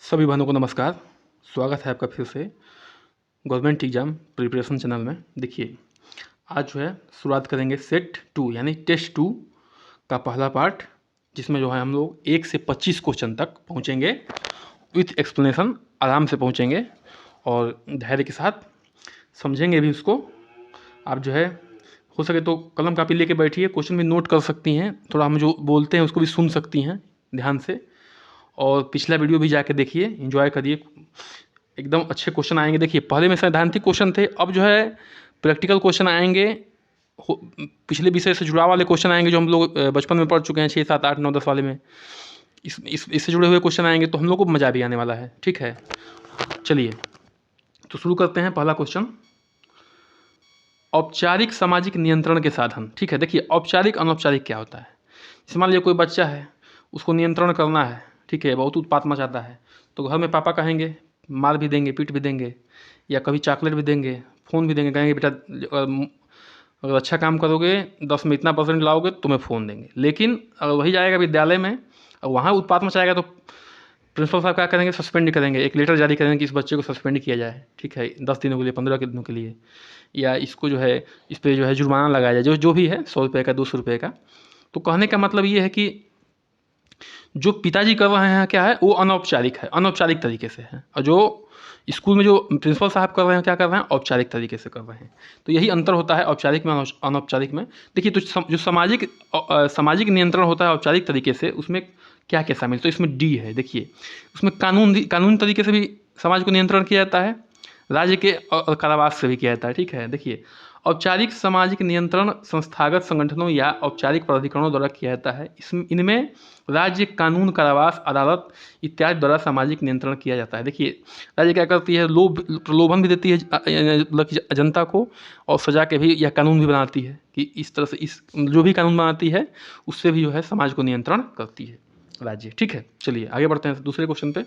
सभी बहनों को नमस्कार। स्वागत है आपका फिर से गवर्नमेंट एग्ज़ाम प्रिपरेशन चैनल में। देखिए, आज जो है शुरुआत करेंगे सेट 2 यानी टेस्ट 2 का पहला पार्ट, जिसमें जो है हम लोग 1 से 25 क्वेश्चन तक पहुंचेंगे विथ एक्सप्लेनेशन। आराम से पहुंचेंगे और धैर्य के साथ समझेंगे भी उसको। आप जो है हो सके तो कलम कापी लेके बैठिए, क्वेश्चन भी नोट कर सकती हैं, थोड़ा हम जो बोलते हैं उसको भी सुन सकती हैं ध्यान से। और पिछला वीडियो भी जाके देखिए, एंजॉय करिए, एकदम अच्छे क्वेश्चन आएंगे। देखिए, पहले में सैद्धांतिक क्वेश्चन थे, अब जो है प्रैक्टिकल क्वेश्चन आएंगे। पिछले विषय से जुड़ा वाले क्वेश्चन आएंगे जो हम लोग बचपन में पढ़ चुके हैं, 6, 7, 8, 9, 10 वाले में। इससे जुड़े हुए क्वेश्चन आएंगे तो हम लोग को मज़ा भी आने वाला है। ठीक है, चलिए तो शुरू करते हैं। पहला क्वेश्चन, औपचारिक सामाजिक नियंत्रण के साधन। ठीक है, देखिए औपचारिक अनौपचारिक क्या होता है। जैसे मान लीजिए कोई बच्चा है, उसको नियंत्रण करना है, ठीक है, बहुत उत्पात मचाता है, तो घर में पापा कहेंगे, मार भी देंगे, पीट भी देंगे, या कभी चॉकलेट भी देंगे, फ़ोन भी देंगे, कहेंगे बेटा अगर अच्छा काम करोगे 10 में इतना % लाओगे तो तुम्हें फ़ोन देंगे। लेकिन अगर वही जाएगा विद्यालय में और वहाँ उत्पात मचाएगा तो प्रिंसिपल साहब क्या करेंगे, सस्पेंड करेंगे, एक लेटर जारी करेंगे कि इस बच्चे को सस्पेंड किया जाए, ठीक है, 10 दिनों के लिए, 15 के दिनों के लिए, या इसको जो है इस पर जो है जुर्माना लगाया जाए, जो भी है, 100 रुपये का, 200 रुपये का। तो कहने का मतलब ये है कि जो पिताजी कर रहे हैं क्या है, वो अनौपचारिक है, अनौपचारिक तरीके से है, और जो स्कूल में जो प्रिंसिपल साहब कर रहे हैं क्या कर रहे हैं, औपचारिक तरीके से कर रहे हैं। तो यही अंतर होता है औपचारिक में अनौपचारिक में। देखिए, तो जो सामाजिक नियंत्रण होता है औपचारिक तरीके से, उसमें क्या क्या शामिल, तो इसमें डी है। देखिए, उसमें कानून तरीके से भी समाज को नियंत्रण किया जाता है, राज्य के और कारावास से भी किया जाता है। ठीक है, देखिए औपचारिक सामाजिक नियंत्रण संस्थागत संगठनों या औपचारिक प्राधिकरणों द्वारा किया जाता है। इनमें राज्य कानून, कारावास, अदालत इत्यादि द्वारा सामाजिक नियंत्रण किया जाता है। देखिए, राज्य क्या करती है, प्रलोभन भी देती है जनता को, और सजा के भी या कानून भी बनाती है कि इस तरह से इस जो भी कानून बनाती है उससे भी जो है समाज को नियंत्रण करती है राज्य। ठीक है, चलिए आगे बढ़ते हैं दूसरे क्वेश्चन पे।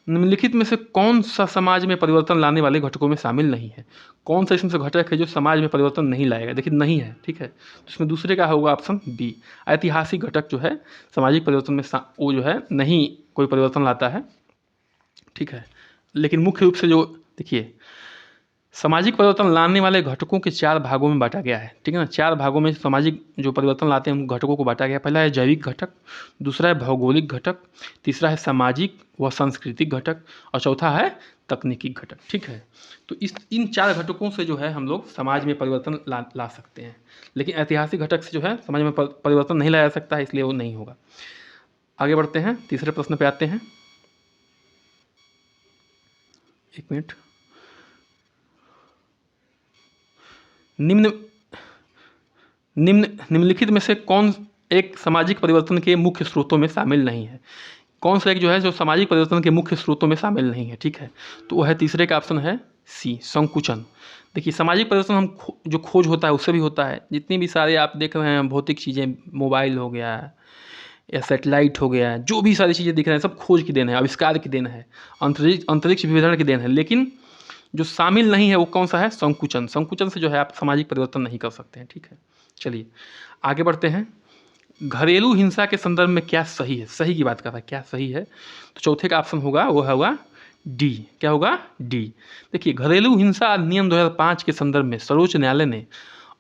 निम्नलिखित में से कौन सा समाज में परिवर्तन लाने वाले घटकों में शामिल नहीं है। कौन सा इसमें से घटक है जो समाज में परिवर्तन नहीं लाएगा। देखिए, नहीं है। ठीक है, तो इसमें दूसरे का होगा ऑप्शन बी, ऐतिहासिक घटक जो है सामाजिक परिवर्तन में वो जो है नहीं कोई परिवर्तन लाता है। ठीक है, लेकिन मुख्य रूप से जो देखिए सामाजिक परिवर्तन लाने वाले घटकों के 4 भागों में बांटा गया है। ठीक है ना, 4 भागों में सामाजिक जो परिवर्तन लाते हैं उन घटकों को बांटा गया है। पहला है जैविक घटक, दूसरा है भौगोलिक घटक, तीसरा है सामाजिक व सांस्कृतिक घटक, और चौथा है तकनीकी घटक। ठीक है, तो इन 4 घटकों से जो है हम लोग समाज में परिवर्तन ला सकते हैं, लेकिन ऐतिहासिक घटक से जो है समाज में परिवर्तन नहीं लाया जा सकता है, इसलिए वो नहीं होगा। आगे बढ़ते हैं, तीसरे प्रश्न पे आते हैं। 1 मिनट। निम्नलिखित में से कौन एक सामाजिक परिवर्तन के मुख्य स्रोतों में शामिल नहीं है। कौन सा एक जो है जो सामाजिक परिवर्तन के मुख्य स्रोतों में शामिल नहीं है। ठीक है, तो वह है तीसरे का ऑप्शन है सी, संकुचन। देखिए, सामाजिक परिवर्तन हम जो खोज होता है उससे भी होता है। जितनी भी सारे आप देख रहे हैं भौतिक चीज़ें, मोबाइल हो गया या सैटेलाइट हो गया, जो भी सारी चीज़ें दिख रहे हैं सब खोज की देन है, आविष्कार की देन है, अंतरिक्ष विभेदन की देन है। लेकिन जो शामिल नहीं है वो कौन सा है, संकुचन। संकुचन से जो है आप सामाजिक परिवर्तन नहीं कर सकते हैं। ठीक है, चलिए आगे बढ़ते हैं। घरेलू हिंसा के संदर्भ में क्या सही है, सही की बात कर रहा है, क्या सही है, तो चौथे का ऑप्शन होगा वो होगा डी। क्या होगा, डी। देखिए, घरेलू हिंसा अधिनियम 2005 के संदर्भ में सर्वोच्च न्यायालय ने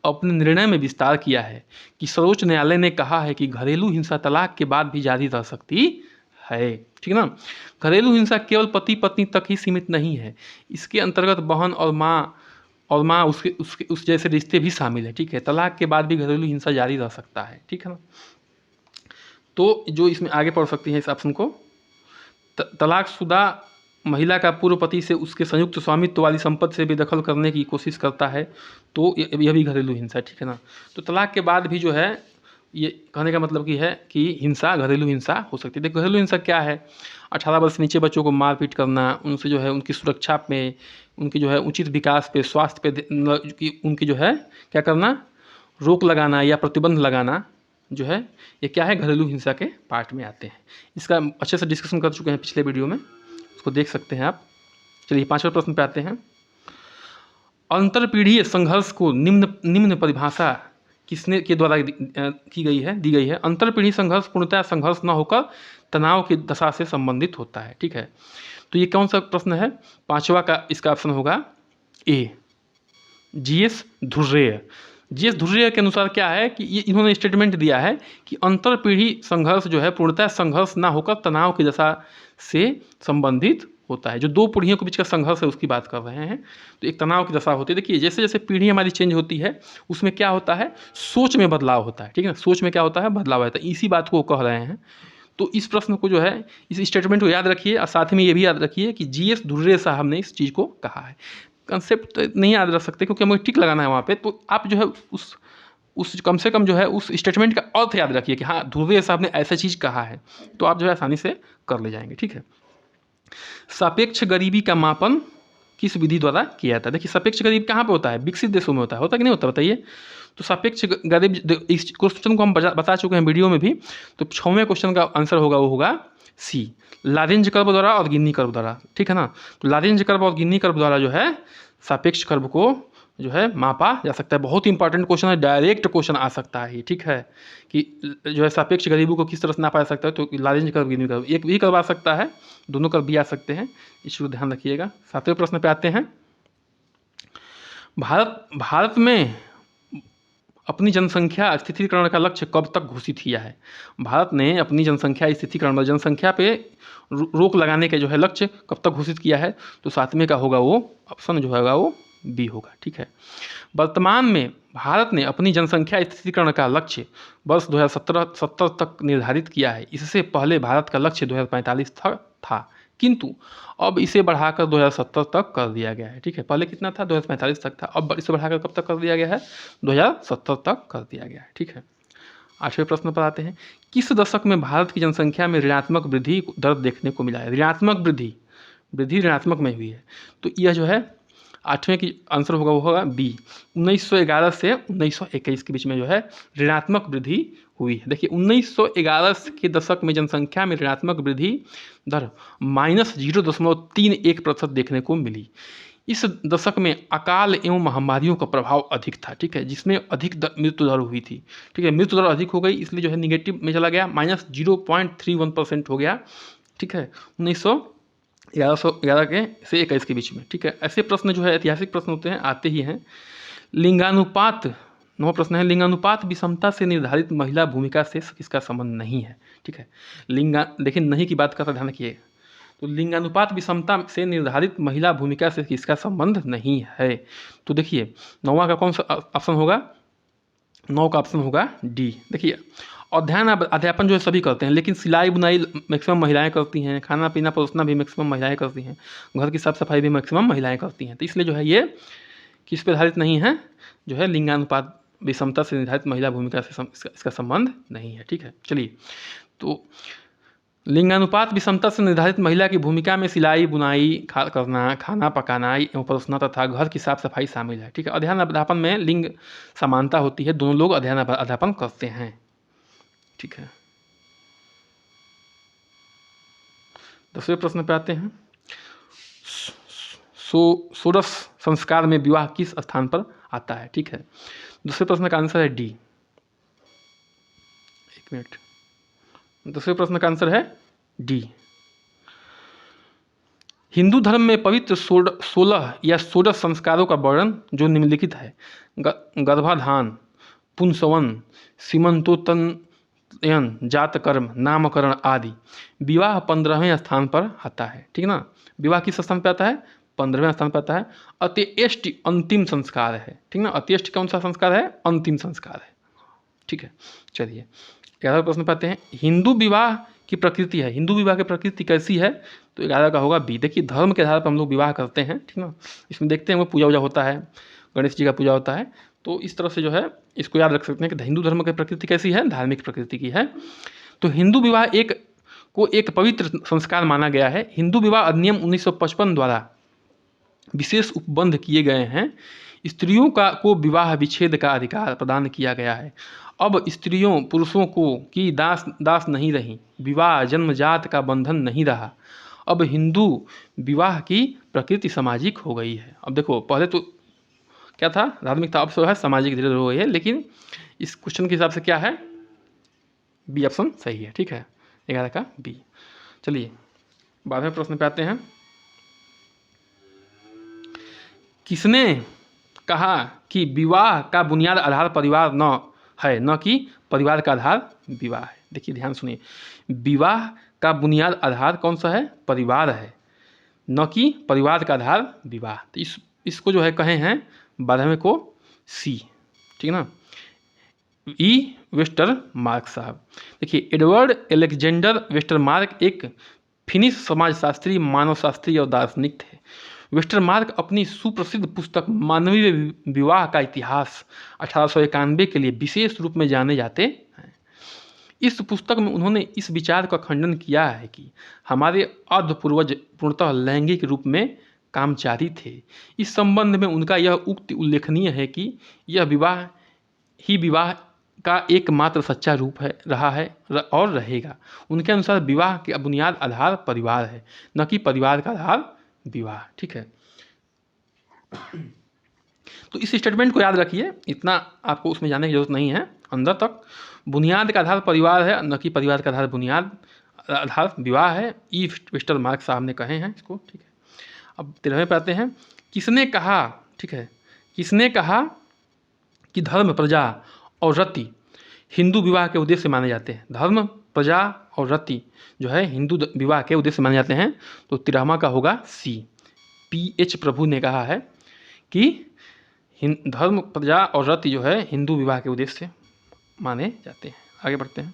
अपने निर्णय में विस्तार किया है कि सर्वोच्च न्यायालय ने कहा है कि घरेलू हिंसा तलाक के बाद भी जारी रह सकती है। ठीक है ना, घरेलू हिंसा केवल पति पत्नी तक ही सीमित नहीं है, इसके अंतर्गत बहन और माँ उस जैसे रिश्ते भी शामिल है। ठीक है, तलाक के बाद भी घरेलू हिंसा जारी रह सकता है। ठीक है ना, तो जो इसमें आगे पढ़ सकती है इस ऑप्शन को, तलाकशुदा महिला का पूर्व पति से उसके संयुक्त स्वामित्व वाली संपत्ति से बेदखल करने की कोशिश करता है, तो यह भी घरेलू हिंसा है। ठीक है ना, तो तलाक के बाद भी जो है, ये कहने का मतलब कि है कि हिंसा, घरेलू हिंसा हो सकती है। देखो, घरेलू हिंसा क्या है, 18 वर्ष से नीचे बच्चों को मारपीट करना, उनसे जो है उनकी सुरक्षा पे, उनकी जो है उचित विकास पे, स्वास्थ्य पे उनकी जो है क्या करना, रोक लगाना या प्रतिबंध लगाना, जो है ये क्या है, घरेलू हिंसा के पार्ट में आते हैं। इसका अच्छे से डिस्कशन कर चुके हैं पिछले वीडियो में, उसको देख सकते हैं आप। चलिए 5वें प्रश्न पे आते हैं। अंतरपीढ़ीय संघर्ष को निम्न परिभाषा किसने के द्वारा की गई है, दी गई है। अंतर पीढ़ी संघर्ष पूर्णतः संघर्ष न होकर तनाव की दशा से संबंधित होता है। ठीक है, तो ये कौन सा प्रश्न है? पांचवा का इसका ऑप्शन होगा ए, जीएस धुर्रे। जीएस धुर्रे के अनुसार क्या है कि ये इन्होंने स्टेटमेंट दिया है कि अंतर पीढ़ी संघर्ष जो है पूर्णतः संघर्ष ना होकर तनाव की दशा से संबंधित होता है। जो दो पीढ़ियों के बीच का संघर्ष है उसकी बात कर रहे हैं, तो एक तनाव की दशा होती है। देखिए जैसे जैसे पीढ़ी हमारी चेंज होती है उसमें क्या होता है, सोच में बदलाव होता है। ठीक है ना, सोच में क्या होता है, बदलाव आता है। इसी बात को कह रहे हैं। तो इस प्रश्न को जो है, इस स्टेटमेंट को याद रखिए और साथ में ये भी याद रखिए कि जीएस धुर्रे साहब ने इस चीज़ को कहा है। कंसेप्ट नहीं याद रख सकते क्योंकि हमें टिक लगाना है वहाँ पे, तो आप जो है उस कम से कम जो है उस स्टेटमेंट का अर्थ याद रखिए कि हाँ धुर्वे साहब ने ऐसा चीज़ कहा है, तो आप जो है आसानी से कर ले जाएंगे। ठीक है, सापेक्ष गरीबी का मापन किस विधि द्वारा किया जाता है? देखिए सापेक्ष गरीबी कहाँ पे होता है? विकसित देशों में होता है। होता कि नहीं होता, बताइए। तो सापेक्ष गरीब, इस क्वेश्चन को हम बता चुके हैं वीडियो में भी। तो 6वें क्वेश्चन का आंसर होगा, वो होगा सी, लारेंज कर्व द्वारा और गिनी कर्व द्वारा। ठीक है ना, तो लारेंज कर्व और गिनी कर्व द्वारा जो है सापेक्ष कर्व को जो है मापा जा सकता है। बहुत ही इंपॉर्टेंट क्वेश्चन है, डायरेक्ट क्वेश्चन आ सकता है। ठीक है, कि जो है सापेक्ष गरीबी को किस तरह से नापा जा सकता है? तो लारेंज कर्व, गिनी कर्व, एक भी कर्व आ सकता है, दोनों कर्व भी आ सकते हैं, इसको ध्यान रखिएगा। 7वें प्रश्न पे आते हैं। भारत में अपनी जनसंख्या स्थिरीकरण का लक्ष्य कब तक घोषित किया है? भारत ने अपनी जनसंख्या स्थिरीकरण, जनसंख्या पे रोक लगाने के जो है लक्ष्य कब तक घोषित किया है? तो 7वें का होगा वो ऑप्शन जो होगा वो बी होगा। ठीक है, वर्तमान में भारत ने अपनी जनसंख्या स्थिरीकरण का लक्ष्य वर्ष 2070 तक निर्धारित किया है। इससे पहले भारत का लक्ष्य 2045 था, किंतु अब इसे बढ़ाकर 2070 तक कर दिया गया है। ठीक है, पहले कितना था? 2045 तक था, अब इसे बढ़ाकर कब तक कर दिया गया है? 2070 तक कर दिया गया है। ठीक है, 8वें प्रश्न पर आते हैं। किस दशक में भारत की जनसंख्या में ऋणात्मक वृद्धि दर देखने को मिला है? ऋणात्मक वृद्धि ऋणात्मक में हुई है, तो यह जो है 8वें की आंसर होगा, वो होगा बी, 1911 से 1921 के बीच में जो है ऋणात्मक वृद्धि हुई है। देखिए 1911 के दशक में जनसंख्या में ऋणात्मक वृद्धि दर -0.31% देखने को मिली। इस दशक में अकाल एवं महामारियों का प्रभाव अधिक था। ठीक है, जिसमें अधिक मृत्यु दर हुई थी। ठीक है, मृत्यु दर अधिक हो गई, इसलिए जो है निगेटिव में चला गया, -0.31% हो गया। ठीक है, 1911 के से 21 के बीच में। ठीक है, ऐसे प्रश्न जो है ऐतिहासिक प्रश्न होते हैं, आते ही हैं। लिंगानुपात, 9वां प्रश्न है, लिंगानुपात विषमता से निर्धारित महिला भूमिका से किसका संबंध नहीं है? ठीक है, देखिए नहीं की बात का ध्यान रखिए। तो लिंगानुपात विषमता से निर्धारित महिला भूमिका से किसका संबंध नहीं है? तो देखिए 9वां का कौन सा ऑप्शन होगा? 9 का ऑप्शन होगा डी। देखिए अध्ययन अध्यापन जो है सभी करते हैं, लेकिन सिलाई बुनाई मैक्सिमम महिलाएं करती हैं, खाना पीना परोसना भी मैक्सिमम महिलाएं करती हैं, घर की साफ सफाई भी मैक्सिमम महिलाएं करती हैं। तो इसलिए जो है ये किस पे आधारित नहीं है? जो है लिंगानुपात विषमता से निर्धारित महिला भूमिका से इसका संबंध नहीं है। ठीक है, चलिए, तो लिंगानुपात विषमता से निर्धारित महिला की भूमिका में सिलाई बुनाई करना, खाना पकाना एवं परोसना तथा घर की साफ सफाई शामिल है। ठीक है, अध्ययन अध्यापन में लिंग समानता होती है, दोनों लोग अध्ययन अध्यापन करते हैं। ठीक है, 10वें प्रश्न पे आते हैं। षोडश संस्कार में विवाह किस स्थान पर आता है? ठीक है, दूसरे प्रश्न का आंसर है डी। 1 मिनट, दूसरे प्रश्न का आंसर है डी। हिंदू धर्म में पवित्र 16 या षोडश संस्कारों का वर्णन जो निम्नलिखित है: गर्भाधान, पुंसवन, सीमंतोत्तयन, जातकर्म, नामकरण आदि। विवाह 15वें स्थान पर आता है। ठीक है ना, विवाह किस स्थान पर आता है? 15वें स्थान पर आता है। अंत्येष्टि अंतिम संस्कार है। ठीक ना, अंत्येष्टि कौन सा संस्कार है? अंतिम संस्कार है। ठीक है, चलिए 11वें प्रश्न पे आते हैं। हिंदू विवाह की प्रकृति है, हिंदू विवाह की प्रकृति कैसी है? तो 11 का होगा बी। देखिए धर्म के आधार पर हम लोग विवाह करते हैं। ठीक ना, इसमें देखते हैं वो पूजा वूजा होता है, गणेश जी का पूजा होता है, तो इस तरह से जो है इसको याद रख सकते हैं कि हिंदू धर्म की प्रकृति कैसी है? धार्मिक प्रकृति की है। तो हिंदू विवाह एक पवित्र संस्कार माना गया है। हिंदू विवाह अधिनियम 1955 द्वारा विशेष उपबंध किए गए हैं। स्त्रियों को विवाह विच्छेद का अधिकार प्रदान किया गया है। अब स्त्रियों पुरुषों को की दास नहीं रही, विवाह जन्मजात का बंधन नहीं रहा। अब हिंदू विवाह की प्रकृति सामाजिक हो गई है। अब देखो पहले तो क्या था? धार्मिक था, अब है सामाजिक धीरे धीरे हो गई है। लेकिन इस क्वेश्चन के हिसाब से क्या है, बी ऑप्शन सही है। ठीक है, 11 का बी। चलिए 12वें प्रश्न पे आते हैं। किसने कहा कि विवाह का बुनियाद आधार परिवार न है, न कि परिवार का आधार विवाह है। देखिए ध्यान सुनिए, विवाह का बुनियाद आधार कौन सा है, परिवार है, न कि परिवार का आधार विवाह। तो इसको जो है कहे हैं 12वें को सी। ठीक है ना। ई वेस्टरमार्क साहब, देखिए एडवर्ड एलेक्जेंडर वेस्टरमार्क एक फिनिश समाजशास्त्री, मानवशास्त्री और दार्शनिक थे। वेस्टरमार्क अपनी सुप्रसिद्ध पुस्तक मानवीय विवाह का इतिहास 1891 के लिए विशेष रूप में जाने जाते हैं। इस पुस्तक में उन्होंने इस विचार का खंडन किया है कि हमारे अर्ध पूर्वज पूर्णतः लैंगिक रूप में कामचारी थे। इस संबंध में उनका यह उक्ति उल्लेखनीय है कि यह विवाह ही विवाह का एकमात्र सच्चा रूप है, रहा है और रहेगा। उनके अनुसार विवाह के बुनियाद आधार परिवार है, न कि परिवार का आधार विवाह। ठीक है, तो इस स्टेटमेंट को याद रखिए, इतना आपको उसमें जाने की जरूरत नहीं है अंदर तक। बुनियाद का आधार परिवार है, न कि परिवार का आधार बुनियाद आधार विवाह है। ई वेस्टरमार्क साहब ने कहे हैं इसको। ठीक है, अब 13वें पे आते हैं। किसने कहा, ठीक है, किसने कहा कि धर्म, प्रजा और रति हिंदू विवाह के उद्देश्य माने जाते हैं। धर्म, प्रजा और रति जो है हिंदू विवाह के उद्देश्य माने जाते हैं। तो 13वां का होगा सी, पी.एच. प्रभु ने कहा है कि धर्म, प्रजा और रति जो है हिंदू विवाह के उद्देश्य माने जाते हैं। आगे बढ़ते हैं।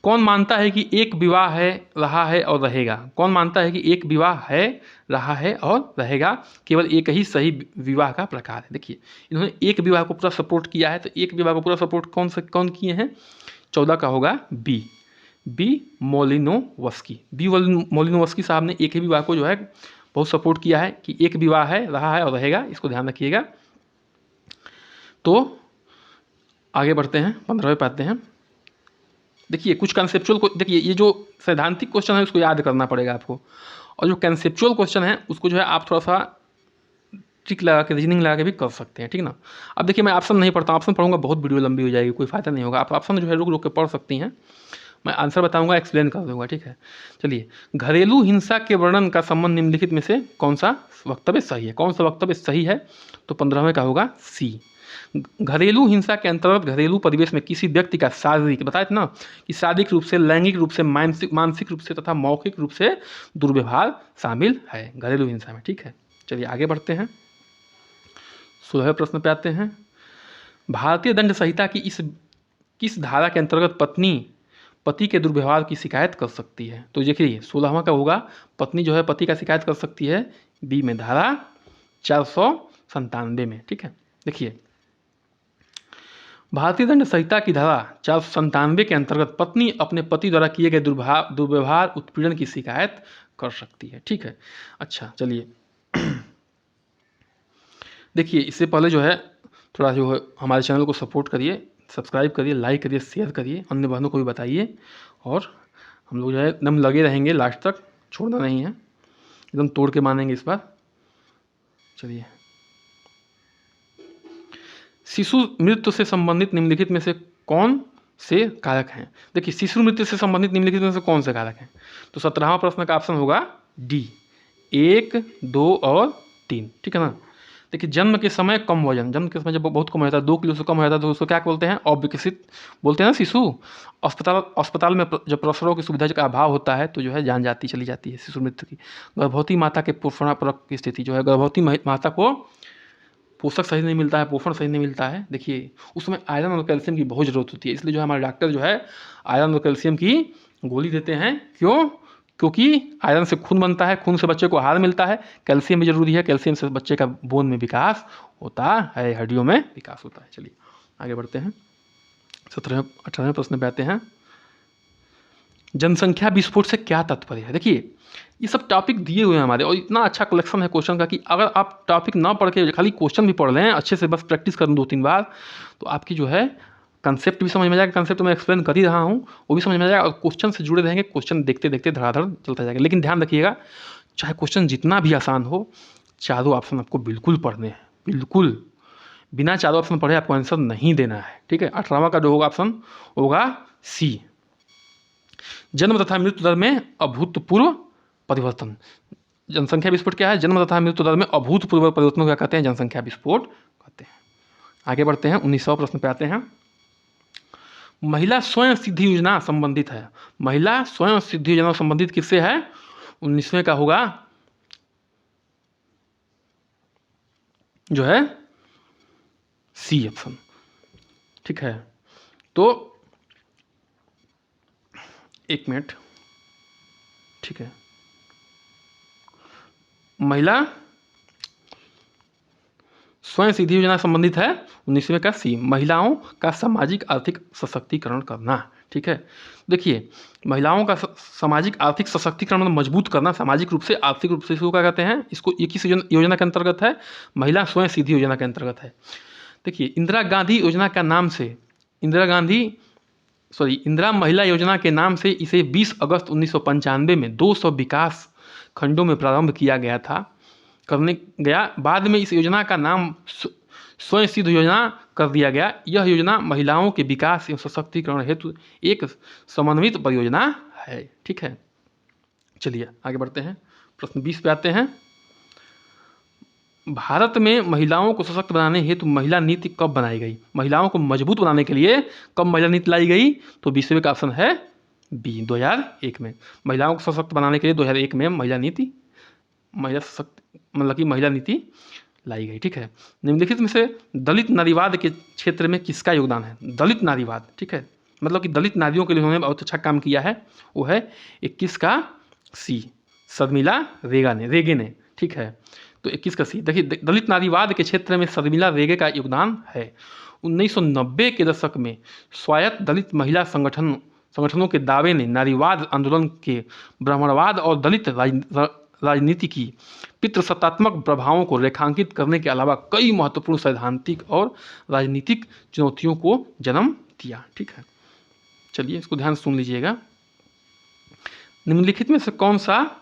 कौन मानता है कि एक विवाह है, रहा है और रहेगा? कौन मानता है कि एक विवाह है, रहा है और रहेगा? केवल एक ही सही विवाह का प्रकार है। देखिए इन्होंने एक विवाह को पूरा सपोर्ट किया है, तो एक विवाह को पूरा सपोर्ट कौन किए हैं? 14 का होगा बी मोलिनोवस्की। बी मोलिनोवस्की साहब ने एक ही विवाह को जो है बहुत सपोर्ट किया है कि एक विवाह है, रहा है और रहेगा। इसको ध्यान रखिएगा। तो आगे बढ़ते हैं, 15वें पे आते हैं। देखिए कुछ कंसेप्चुअल को, देखिए ये जो सैद्धांतिक क्वेश्चन है उसको याद करना पड़ेगा आपको, और जो कंसेप्चुअल क्वेश्चन है उसको जो है आप थोड़ा सा ट्रिक लगा के, रीजनिंग लगा के भी कर सकते हैं। ठीक ना। अब देखिए मैं ऑप्शन नहीं पढ़ता, ऑप्शन पढ़ूंगा बहुत वीडियो लंबी हो जाएगी, कोई फायदा नहीं होगा। आप ऑप्शन जो है रुक रुक के पढ़ सकती हैं, मैं आंसर बताऊंगा, एक्सप्लेन कर दूंगा। ठीक है, चलिए। घरेलू हिंसा के वर्णन का संबंध निम्नलिखित में से कौन सा वक्तव्य सही है? कौन सा वक्तव्य सही है? तो 15वें का होगा सी। घरेलू हिंसा के अंतर्गत घरेलू परिवेश में किसी व्यक्ति का शारीरिक, बताया था ना कि शारीरिक रूप से, लैंगिक रूप से, मानसिक रूप से तथा मौखिक रूप से दुर्व्यवहार शामिल है घरेलू हिंसा में। ठीक है, चलिए आगे बढ़ते हैं। 16वें प्रश्न पे आते हैं। भारतीय दंड संहिता की किस धारा के अंतर्गत पत्नी पति के दुर्व्यवहार की शिकायत कर सकती है? तो देखिए 16वां का होगा, पत्नी जो है पति का शिकायत कर सकती है बी में, धारा 497 में। ठीक है, देखिए भारतीय दंड संहिता की धारा 497 के अंतर्गत पत्नी अपने पति द्वारा किए गए दुर्व्यवहार, उत्पीड़न की शिकायत कर सकती है। ठीक है, अच्छा चलिए देखिए इससे पहले जो है थोड़ा जो है हमारे चैनल को सपोर्ट करिए, सब्सक्राइब करिए, लाइक करिए, शेयर करिए, अन्य बहनों को भी बताइए, और हम लोग जो है एकदम लगे रहेंगे लास्ट तक, छोड़ना नहीं है, एकदम तोड़ के मानेंगे इस बार। चलिए, शिशु मृत्यु से संबंधित निम्नलिखित में से कौन से कारक हैं? देखिए शिशु मृत्यु से संबंधित निम्नलिखित में से कौन से कारक हैं? तो 17वां प्रश्न का ऑप्शन होगा डी, 1, 2 और 3। ठीक है ना। देखिए जन्म के समय कम वजन, जन्म के समय जब बहुत कम हो जाता है, 2 किलो से कम हो जाता है, तो उसको क्या बोलते हैं? अविकसित बोलते हैं ना शिशु। अस्पताल में जब प्रसवों की सुविधा का अभाव होता है तो जो है जान चली जाती है शिशु मृत्यु की। गर्भवती माता के पोषणापरक की स्थिति जो है, गर्भवती माता को पोषक सही नहीं मिलता है, पोषण सही नहीं मिलता है। देखिए उस समय आयरन और कैल्शियम की बहुत ज़रूरत होती है, इसलिए जो हमारे डॉक्टर जो है आयरन और कैल्शियम की गोली देते हैं। क्यों? क्योंकि आयरन से खून बनता है, खून से बच्चे को आहार मिलता है, कैल्शियम भी जरूरी है, कैल्शियम से बच्चे का बोन में विकास होता है, हड्डियों में विकास होता है। चलिए आगे बढ़ते हैं, 18वें प्रश्न पे आते हैं। जनसंख्या विस्फोट से क्या तात्पर्य है? देखिए ये सब टॉपिक दिए हुए हैं हमारे, और इतना अच्छा कलेक्शन है क्वेश्चन का कि अगर आप टॉपिक ना पढ़ के खाली क्वेश्चन भी पढ़ लें अच्छे से, बस प्रैक्टिस करें 2-3 बार, तो आपकी जो है कंसेप्ट भी समझ में जाएगा। कंसेप्ट मैं एक्सप्लेन कर ही रहा हूँ, वो भी समझ में जाएगा, और क्वेश्चन से जुड़े रहेंगे, क्वेश्चन देखते देखते धड़ाधड़ चलता जाएगा। लेकिन ध्यान रखिएगा, चाहे क्वेश्चन जितना भी आसान हो, चारों ऑप्शन आपको बिल्कुल पढ़ने हैं, बिल्कुल बिना चारों ऑप्शन पढ़े आपको आंसर नहीं देना है, ठीक है। 18वां का जो होगा ऑप्शन होगा सी। जन्म तथा मृत्यु दर में अभूतपूर्व परिवर्तन। जनसंख्या विस्फोट क्या है? जन्म तथा मृत्यु दर में अभूतपूर्व परिवर्तन को क्या कहते हैं? जनसंख्या विस्फोट कहते हैं। आगे बढ़ते हैं, 1900 प्रश्न पे आते हैं। महिला स्वयं सिद्धि योजना संबंधित है। महिला स्वयं सिद्धि योजना संबंधित किससे है? 19वें का होगा जो है सी ऑप्शन, ठीक है। तो एक मिनट, ठीक है। महिला स्वयं सिद्धि योजना संबंधित है 19वें का सी, महिलाओं का सामाजिक आर्थिक सशक्तिकरण करना, ठीक है। देखिए महिलाओं का सामाजिक आर्थिक सशक्तिकरण मजबूत करना, सामाजिक रूप से आर्थिक रूप से, इसको क्या कहते हैं? इसको ये किस योजना के अंतर्गत है? महिला स्वयं सिद्धि योजना के अंतर्गत है। देखिए इंदिरा गांधी योजना का नाम से इंदिरा महिला योजना के नाम से इसे 20 अगस्त 1995 में 200 विकास खंडों में प्रारंभ किया गया था, बाद में इस योजना का नाम स्वयं सिद्ध योजना कर दिया गया। यह योजना महिलाओं के विकास एवं सशक्तिकरण हेतु एक समन्वित परियोजना है, ठीक है। चलिए आगे बढ़ते हैं, प्रश्न 20 पे आते हैं। भारत में महिलाओं को सशक्त बनाने हेतु महिला नीति कब बनाई गई? महिलाओं को मजबूत बनाने के लिए कब महिला नीति लाई गई? तो 20वें का ऑप्शन है बी, 2001 में। महिलाओं को सशक्त बनाने के लिए 2001 में महिला नीति लाई गई, ठीक है। निम्नलिखित में से दलित नारीवाद के क्षेत्र में किसका योगदान है? दलित नारीवाद, ठीक है, मतलब कि दलित नारियों के लिए उन्होंने बहुत अच्छा काम किया है, वो है 21 का सी, शर्मिला रेगे ने, ठीक है। तो 21 का सी। देखिए दलित नारीवाद के क्षेत्र में शर्मिला रेगे का योगदान है। 1990 के दशक में स्वायत्त दलित महिला संगठनों के दावे ने नारीवाद आंदोलन के ब्राह्मणवाद और दलित राजनीति की पितृसत्तात्मक प्रभावों को रेखांकित करने के अलावा कई महत्वपूर्ण सैद्धांतिक और राजनीतिक चुनौतियों को जन्म दिया, ठीक है। चलिए इसको ध्यान से सुन लीजिएगा। निम्नलिखित में से कौन सा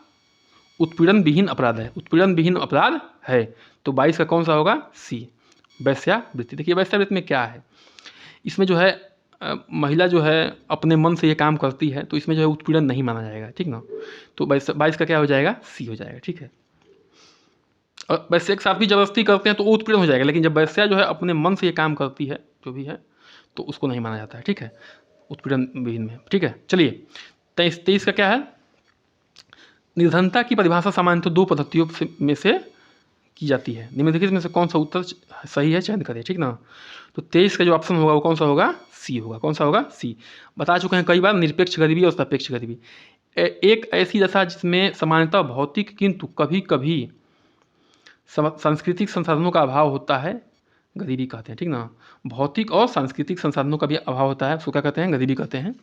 उत्पीड़न विहीन अपराध है? उत्पीड़न विहीन अपराध है तो 22 का कौन सा होगा? सी, वेश्यावृत्ति। देखिए वेश्यावृत्ति में क्या है, इसमें जो है महिला जो है अपने मन से ये काम करती है, तो इसमें जो है उत्पीड़न नहीं माना जाएगा, ठीक ना। तो 22 का क्या हो जाएगा? सी हो जाएगा, ठीक है। और वैसे एक साथ भी जबरदस्ती करते हैं तो वो उत्पीड़न हो जाएगा, लेकिन जब वैश्या जो है अपने मन से ये काम करती है जो भी है तो उसको नहीं माना जाता है, ठीक है, उत्पीड़न विहीन में, ठीक है। चलिए 23 का क्या है? निर्धनता की परिभाषा सामान्यतः दो पद्धतियों में से की जाती है। निम्नलिखित में से कौन सा उत्तर सही है चयन करें, ठीक ना। तो 23 का जो ऑप्शन होगा वो कौन सा होगा? सी होगा। कौन सा होगा? सी। बता चुके हैं कई बार, निरपेक्ष गरीबी और सापेक्ष गरीबी एक ऐसी दशा जिसमें सामान्यतः भौतिक किंतु कभी कभी सांस्कृतिक संसाधनों का अभाव होता है, गरीबी कहते हैं, ठीक ना। भौतिक और सांस्कृतिक संसाधनों का भी अभाव होता है, उसको क्या कहते हैं? गरीबी कहते हैं।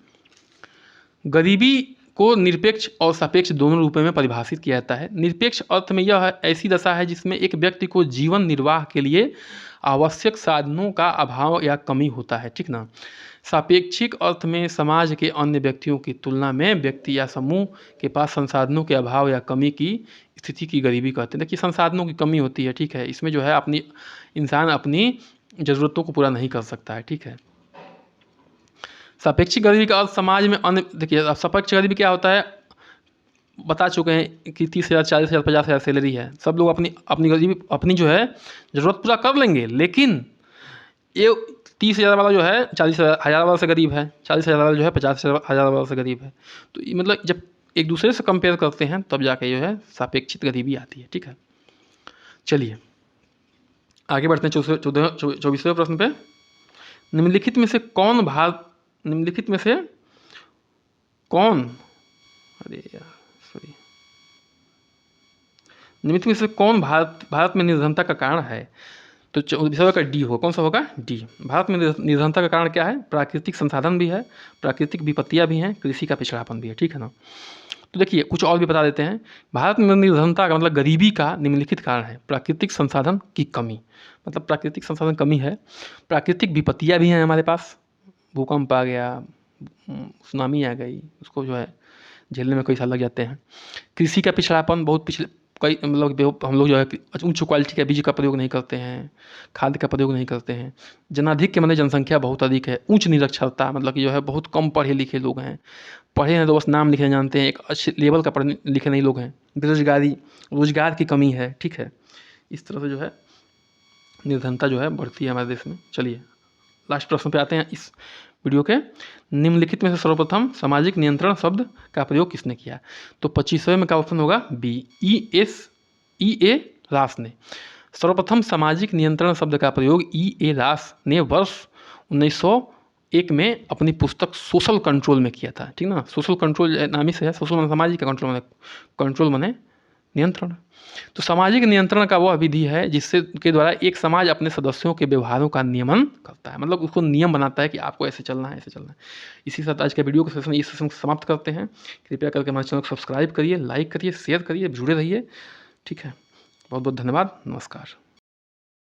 गरीबी को निरपेक्ष और सापेक्ष दोनों रूपों में परिभाषित किया जाता है। निरपेक्ष अर्थ में यह ऐसी दशा है जिसमें एक व्यक्ति को जीवन निर्वाह के लिए आवश्यक साधनों का अभाव या कमी होता है, ठीक ना। सापेक्षिक अर्थ में समाज के अन्य व्यक्तियों की तुलना में व्यक्ति या समूह के पास संसाधनों के अभाव या कमी की स्थिति की गरीबी कहते हैं। देखिए संसाधनों की कमी होती है, ठीक है, इसमें जो है इंसान अपनी ज़रूरतों को पूरा नहीं कर सकता है, ठीक है। सापेक्षिक गरीबी का अर्थ समाज में अन्य, देखिए सापेक्ष गरीबी क्या होता है बता चुके हैं कि 30,000 40,000 50,000 सैलरी है, सब लोग अपनी गरीबी अपनी जो है ज़रूरत पूरा कर लेंगे, लेकिन ये 30,000 वाला जो है 40,000 वाला से गरीब है, 40,000 वाला जो है 50,000 वाला से गरीब है। तो मतलब जब एक दूसरे से कंपेयर करते हैं तब जाके जो है सापेक्षिक गरीबी आती है, ठीक है। चलिए आगे बढ़ते हैं 24वें प्रश्न पे। निम्नलिखित में से कौन भारत में निर्धनता का कारण है? तो 24वें का डी होगा। कौन सा होगा? डी। भारत में निर्धनता का कारण क्या है? प्राकृतिक संसाधन भी है, प्राकृतिक विपत्तियां भी हैं, कृषि का पिछड़ापन भी है, ठीक है ना। तो देखिए कुछ और भी बता देते हैं। भारत में निर्धनता का मतलब गरीबी का निम्नलिखित कारण है: प्राकृतिक संसाधन की कमी, मतलब प्राकृतिक संसाधन कमी है, प्राकृतिक विपत्तियां भी हैं हमारे पास, भूकंप आ गया, सुनामी आ गई, उसको जो है झेलने में कई साल लग जाते हैं, कृषि का पिछड़ापन, बहुत कई मतलब हम लोग जो है कि उच्च क्वालिटी के बीज का प्रयोग नहीं करते हैं, खाद का प्रयोग नहीं करते हैं। जनाधिक्य मतलब जनसंख्या बहुत अधिक है, उच्च निरक्षरता मतलब कि जो है बहुत कम पढ़े लिखे लोग हैं, पढ़े हैं तो बस नाम लिखने जानते हैं, एक अच्छे लेवल का पढ़े लिखे नहीं लोग हैं, बेरोजगारी, रोजगार की कमी है, ठीक है। इस तरह से जो है निर्धनता जो है बढ़ती है हमारे देश में। चलिए लास्ट प्रश्न पे आते हैं इस वीडियो के। निम्नलिखित में से सर्वप्रथम सामाजिक नियंत्रण शब्द का प्रयोग किसने किया? तो 25वें में का ऑप्शन होगा बी, E. A. रास ने। सर्वप्रथम सामाजिक नियंत्रण शब्द का प्रयोग E. A. रास ने वर्ष 1901 में अपनी पुस्तक सोशल कंट्रोल में किया था, ठीक ना। सोशल कंट्रोल नाम ही से है, सोशल माने सामाजिक का कंट्रोल माने नियंत्रण। तो सामाजिक नियंत्रण का वह विधि है जिससे के द्वारा एक समाज अपने सदस्यों के व्यवहारों का नियमन करता है, मतलब उसको नियम बनाता है कि आपको ऐसे चलना है, ऐसे चलना है। इसी के साथ आज के वीडियो को सेशन इस सेशन को समाप्त करते हैं। कृपया करके हमारे चैनल को सब्सक्राइब करिए, लाइक करिए, शेयर करिए, जुड़े रहिए, ठीक है। बहुत बहुत धन्यवाद, नमस्कार।